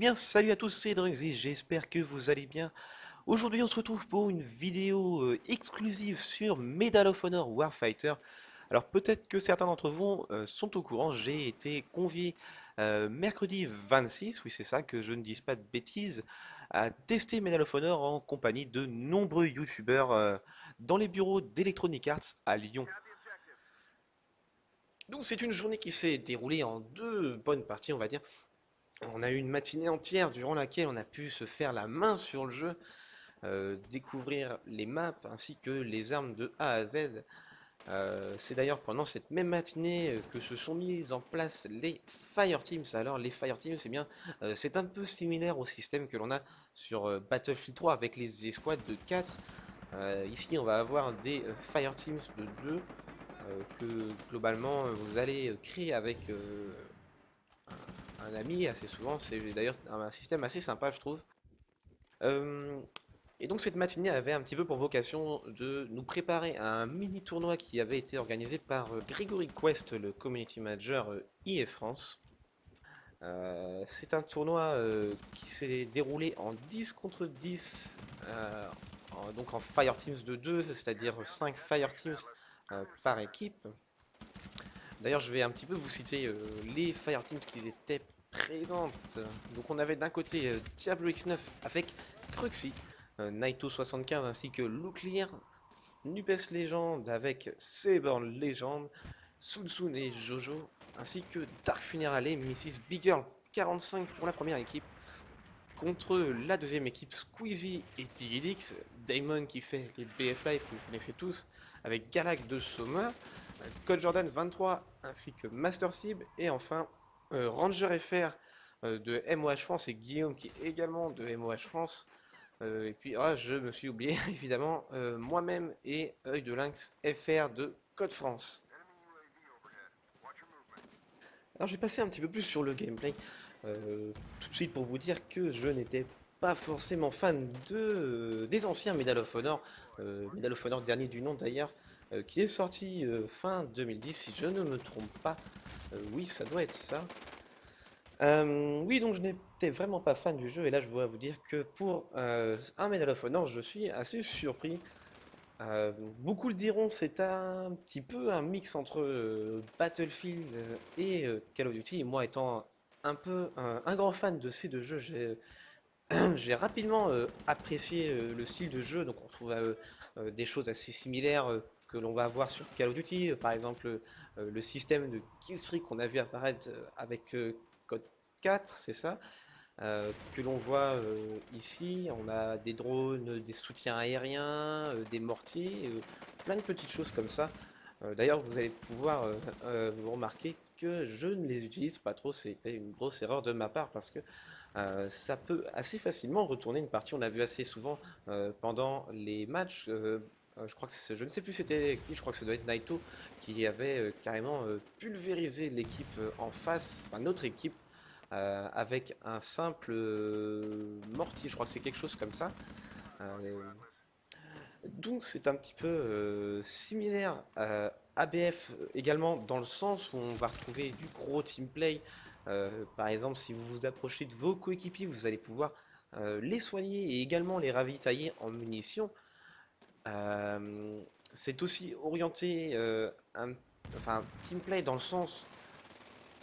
bien, salut à tous, c'est Drugsy, j'espère que vous allez bien. Aujourd'hui, on se retrouve pour une vidéo exclusive sur Medal of Honor Warfighter. Alors, peut-être que certains d'entre vous sont au courant, j'ai été convié mercredi 26, oui, c'est ça, que je ne dise pas de bêtises, à tester Medal of Honor en compagnie de nombreux youtubeurs dans les bureaux d'Electronic Arts à Lyon. Donc, c'est une journée qui s'est déroulée en deux bonnes parties, on va dire. On a eu une matinée entière durant laquelle on a pu se faire la main sur le jeu, découvrir les maps ainsi que les armes de A à Z. C'est d'ailleurs pendant cette même matinée que se sont mises en place les Fire Teams. Alors les Fire Teams, c'est un peu similaire au système que l'on a sur Battlefield 3 avec les escouades de 4. Ici, on va avoir des Fire Teams de 2 que globalement vous allez créer avec un ami assez souvent. C'est d'ailleurs un système assez sympa, je trouve. Euh, et donc cette matinée avait un petit peu pour vocation de nous préparer à un mini tournoi qui avait été organisé par Grégory Quest, le community manager EA France. C'est un tournoi qui s'est déroulé en 10 contre 10, donc en Fire Teams de 2, c'est-à-dire 5 Fire Teams par équipe. D'ailleurs, je vais un petit peu vous citer les Fire Teams qui étaient présentes. Donc on avait d'un côté Diablo X9 avec Cruxy, Naito 75 ainsi que Louklir, Nupes Legend avec Seaborn Legend, Sunsun et Jojo, ainsi que Dark Funeral et Mrs. Big Girl 45 pour la première équipe, contre la deuxième équipe Squeezie et Tigidix, Damon qui fait les BF Live que vous connaissez tous, avec Galak de Soma, Code Jordan 23 ainsi que Master Sib, et enfin Ranger FR de MOH France et Guillaume qui est également de MOH France. Et puis je me suis oublié évidemment moi-même et Œil de Lynx FR de Code France. Alors je vais passer un petit peu plus sur le gameplay. Tout de suite pour vous dire que je n'étais pas forcément fan des anciens Medal of Honor, Medal of Honor dernier du nom d'ailleurs, qui est sorti fin 2010 si je ne me trompe pas. Oui, ça doit être ça. Oui, donc je n'étais vraiment pas fan du jeu et là je dois vous dire que pour un Medal of Honor, je suis assez surpris. Beaucoup le diront, c'est un petit peu un mix entre Battlefield et Call of Duty. Et moi, étant un peu un grand fan de ces deux jeux, j'ai rapidement apprécié le style de jeu. Donc, on trouve des choses assez similaires que l'on va avoir sur Call of Duty. Par exemple, le système de killstreak qu'on a vu apparaître avec Code 4, c'est ça que l'on voit ici. On a des drones, des soutiens aériens, des mortiers, plein de petites choses comme ça. D'ailleurs, vous allez pouvoir vous remarquer que je ne les utilise pas trop. C'était une grosse erreur de ma part parce que ça peut assez facilement retourner une partie. On l'a vu assez souvent pendant les matchs. Je crois que je ne sais plus c'était qui, je crois que ça doit être Naito qui avait carrément pulvérisé l'équipe en face, enfin notre équipe avec un simple mortier, je crois que c'est quelque chose comme ça. Euh, donc c'est un petit peu similaire à ABF également dans le sens où on va retrouver du gros team play. Par exemple, si vous vous approchez de vos coéquipiers, vous allez pouvoir les soigner et également les ravitailler en munitions. Euh, c'est aussi orienté enfin, team play dans le sens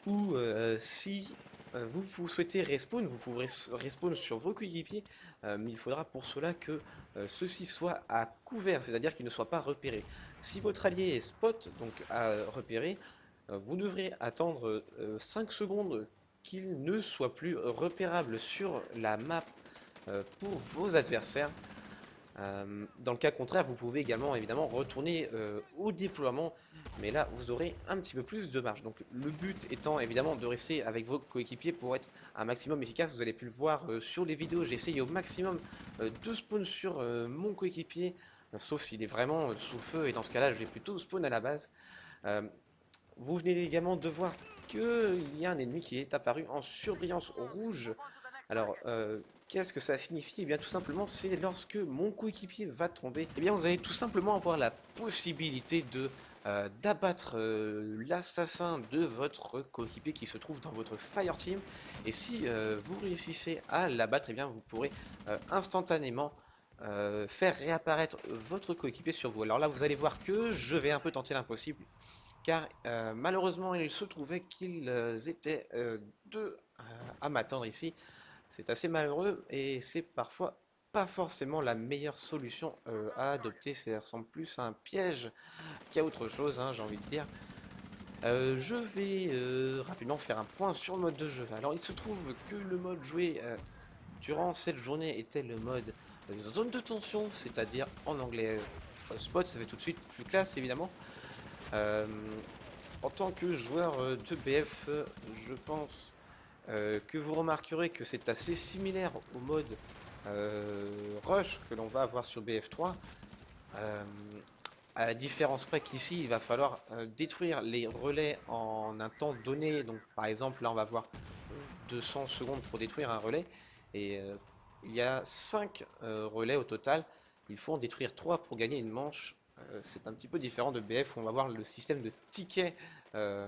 ou si vous souhaitez respawn, vous pourrez respawn sur vos coéquipiers, mais il faudra pour cela que ceux-ci soient à couvert, c'est-à-dire qu'ils ne soient pas repérés. Si votre allié est spot, donc à repérer, vous devrez attendre 5 secondes qu'il ne soit plus repérable sur la map pour vos adversaires. Dans le cas contraire, vous pouvez également évidemment retourner au déploiement, mais là vous aurez un petit peu plus de marge. Donc le but étant évidemment de rester avec vos coéquipiers pour être un maximum efficace. Vous avez pu le voir sur les vidéos, j'ai essayé au maximum de spawn sur mon coéquipier, sauf s'il est vraiment sous le feu, et dans ce cas-là je vais plutôt spawn à la base. Euh, Vous venez également de voir qu'il y a un ennemi qui est apparu en surbrillance rouge. Alors, qu'est-ce que ça signifie? Eh bien, tout simplement, c'est lorsque mon coéquipier va tomber, eh bien, vous allez tout simplement avoir la possibilité de d'abattre l'assassin de votre coéquipier qui se trouve dans votre Fireteam. Et si vous réussissez à l'abattre, et bien vous pourrez instantanément faire réapparaître votre coéquipier sur vous. Alors là, vous allez voir que je vais un peu tenter l'impossible, car malheureusement, il se trouvait qu'ils étaient deux à m'attendre ici. C'est assez malheureux et c'est parfois pas forcément la meilleure solution à adopter. Ça ressemble plus à un piège qu'à autre chose, hein, j'ai envie de dire. Je vais rapidement faire un point sur le mode de jeu. Alors, il se trouve que le mode joué durant cette journée était le mode zone de tension, c'est-à-dire en anglais spot, ça fait tout de suite plus classe évidemment. Euh, En tant que joueur de BF, je pense que vous remarquerez que c'est assez similaire au mode rush que l'on va avoir sur BF3. Euh, à la différence près qu'ici, il va falloir détruire les relais en un temps donné. Donc, par exemple, là, on va avoir 200 secondes pour détruire un relais. Et il y a 5 relais au total. Il faut en détruire 3 pour gagner une manche. C'est un petit peu différent de BF où on va voir le système de tickets euh,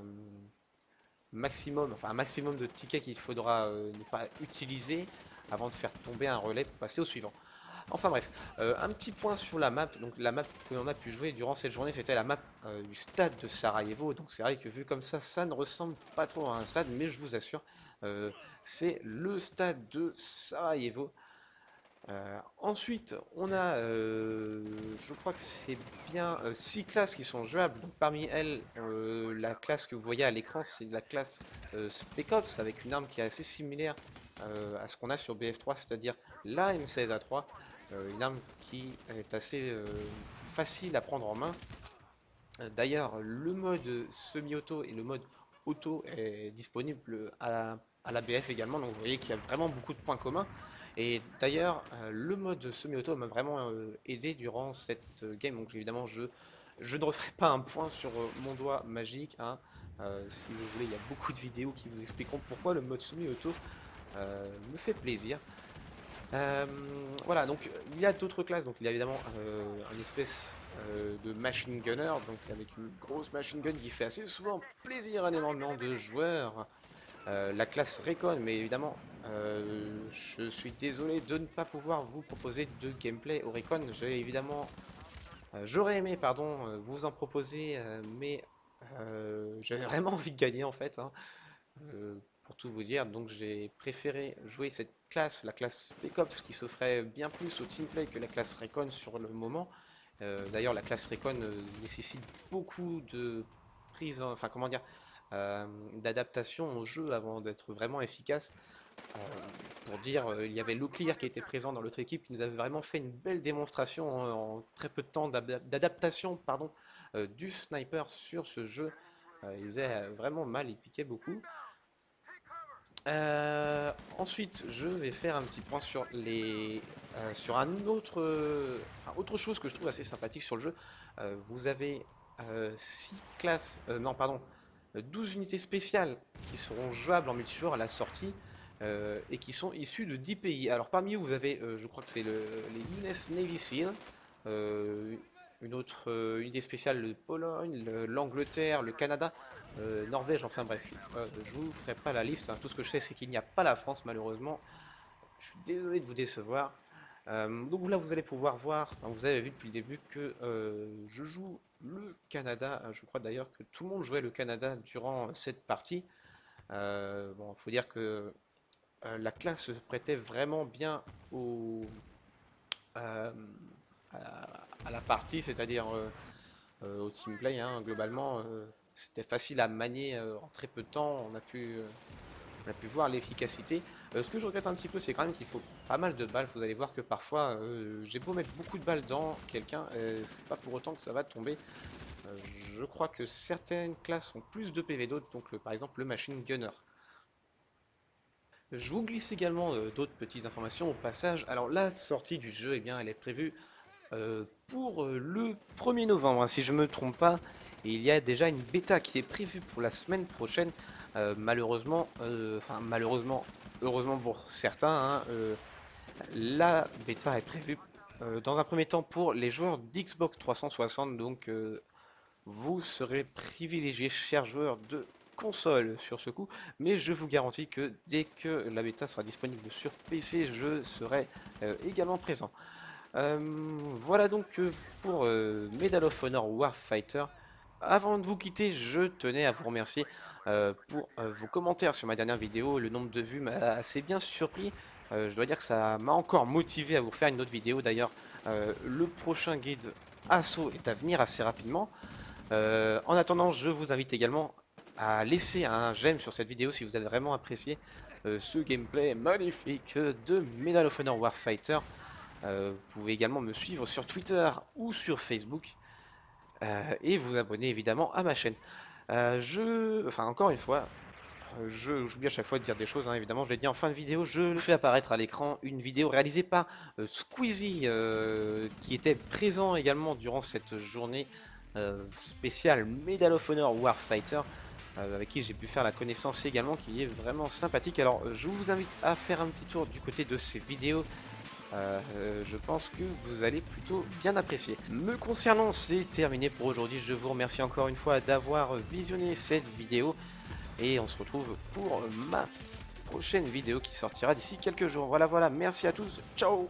maximum, enfin un maximum de tickets qu'il faudra ne pas utiliser avant de faire tomber un relais pour passer au suivant. Enfin bref, un petit point sur la map. Donc la map que l'on a pu jouer durant cette journée, c'était la map du stade de Sarajevo. Donc c'est vrai que vu comme ça ne ressemble pas trop à un stade, mais je vous assure, euh, c'est le stade de Sarajevo. Ensuite, on a, je crois que c'est bien 6 classes qui sont jouables. Donc, parmi elles, la classe que vous voyez à l'écran, c'est de la classe Spec Ops avec une arme qui est assez similaire à ce qu'on a sur BF3, c'est-à-dire la M16A3, une arme qui est assez facile à prendre en main. D'ailleurs, le mode semi-auto et le mode auto est disponible à la BF également, donc vous voyez qu'il y a vraiment beaucoup de points communs. Et d'ailleurs, le mode semi-auto m'a vraiment aidé durant cette game, donc évidemment, je ne referai pas un point sur mon doigt magique, hein. Si vous voulez, il y a beaucoup de vidéos qui vous expliqueront pourquoi le mode semi-auto me fait plaisir. Euh, voilà, donc il y a d'autres classes. Donc il y a évidemment une espèce de machine gunner, donc avec une grosse machine gun qui fait assez souvent plaisir à énormément de joueurs. La classe Recon, mais évidemment, je suis désolé de ne pas pouvoir vous proposer de gameplay au Recon. J'aurais aimé, pardon, vous en proposer, mais j'avais vraiment envie de gagner en fait, hein. Pour tout vous dire, donc j'ai préféré jouer cette classe, la classe Spec Ops, qui s'offrait bien plus au teamplay que la classe Recon sur le moment. D'ailleurs, la classe Recon nécessite beaucoup de prise, enfin comment dire, d'adaptation au jeu avant d'être vraiment efficace. Euh, pour dire, il y avait Leclerc qui était présent dans l'autre équipe, qui nous avait vraiment fait une belle démonstration en très peu de temps d'adaptation, pardon, du sniper sur ce jeu. Il faisait vraiment mal, il piquait beaucoup. Ensuite, je vais faire un petit point sur sur un autre, enfin autre chose que je trouve assez sympathique sur le jeu. Vous avez 6 classes, non pardon, 12 unités spéciales qui seront jouables en multijoueur à la sortie et qui sont issues de 10 pays. Alors parmi eux, vous avez, je crois que c'est les US Navy SEAL, euh, une autre unité spéciale de Pologne, l'Angleterre, le Canada. Norvège, enfin bref, je vous ferai pas la liste, hein. Tout ce que je sais, c'est qu'il n'y a pas la France, malheureusement. Je suis désolé de vous décevoir. Donc là, vous allez pouvoir voir, enfin, vous avez vu depuis le début que je joue le Canada. Je crois d'ailleurs que tout le monde jouait le Canada durant cette partie. Bon, il faut dire que la classe se prêtait vraiment bien euh, à la partie, c'est-à-dire au team play, hein, globalement. C'était facile à manier en très peu de temps. On a pu voir l'efficacité. Ce que je regrette un petit peu, c'est quand même qu'il faut pas mal de balles. Vous allez voir que parfois, j'ai beau mettre beaucoup de balles dans quelqu'un, c'est pas pour autant que ça va tomber. Euh, je crois que certaines classes ont plus de PV d'autres, donc par exemple le machine gunner. Je vous glisse également d'autres petites informations au passage. Alors la sortie du jeu, eh bien, elle est prévue pour le 1er novembre, hein, si je ne me trompe pas. Et il y a déjà une bêta qui est prévue pour la semaine prochaine. Malheureusement, enfin malheureusement, heureusement pour certains, hein, la bêta est prévue dans un premier temps pour les joueurs d'Xbox 360, donc vous serez privilégié, chers joueurs de console sur ce coup, mais je vous garantis que dès que la bêta sera disponible sur PC, je serai également présent. Voilà donc pour Medal of Honor Warfighter. Avant de vous quitter, je tenais à vous remercier pour vos commentaires sur ma dernière vidéo. Le nombre de vues m'a assez bien surpris. Je dois dire que ça m'a encore motivé à vous faire une autre vidéo. D'ailleurs, le prochain guide Assaut est à venir assez rapidement. En attendant, je vous invite également à laisser un j'aime sur cette vidéo si vous avez vraiment apprécié ce gameplay magnifique de Medal of Honor Warfighter. Vous pouvez également me suivre sur Twitter ou sur Facebook et vous abonner évidemment à ma chaîne. Enfin encore une fois, j'oublie à chaque fois de dire des choses, hein, évidemment, je l'ai dit en fin de vidéo, je fais apparaître à l'écran une vidéo réalisée par Squeezie, qui était présent également durant cette journée spéciale Medal of Honor Warfighter, avec qui j'ai pu faire la connaissance également, qui est vraiment sympathique. Alors, je vous invite à faire un petit tour du côté de ces vidéos. Je pense que vous allez plutôt bien apprécier. Me concernant, c'est terminé pour aujourd'hui. Je vous remercie encore une fois d'avoir visionné cette vidéo. Et on se retrouve pour ma prochaine vidéo qui sortira d'ici quelques jours. Voilà, voilà, merci à tous, ciao!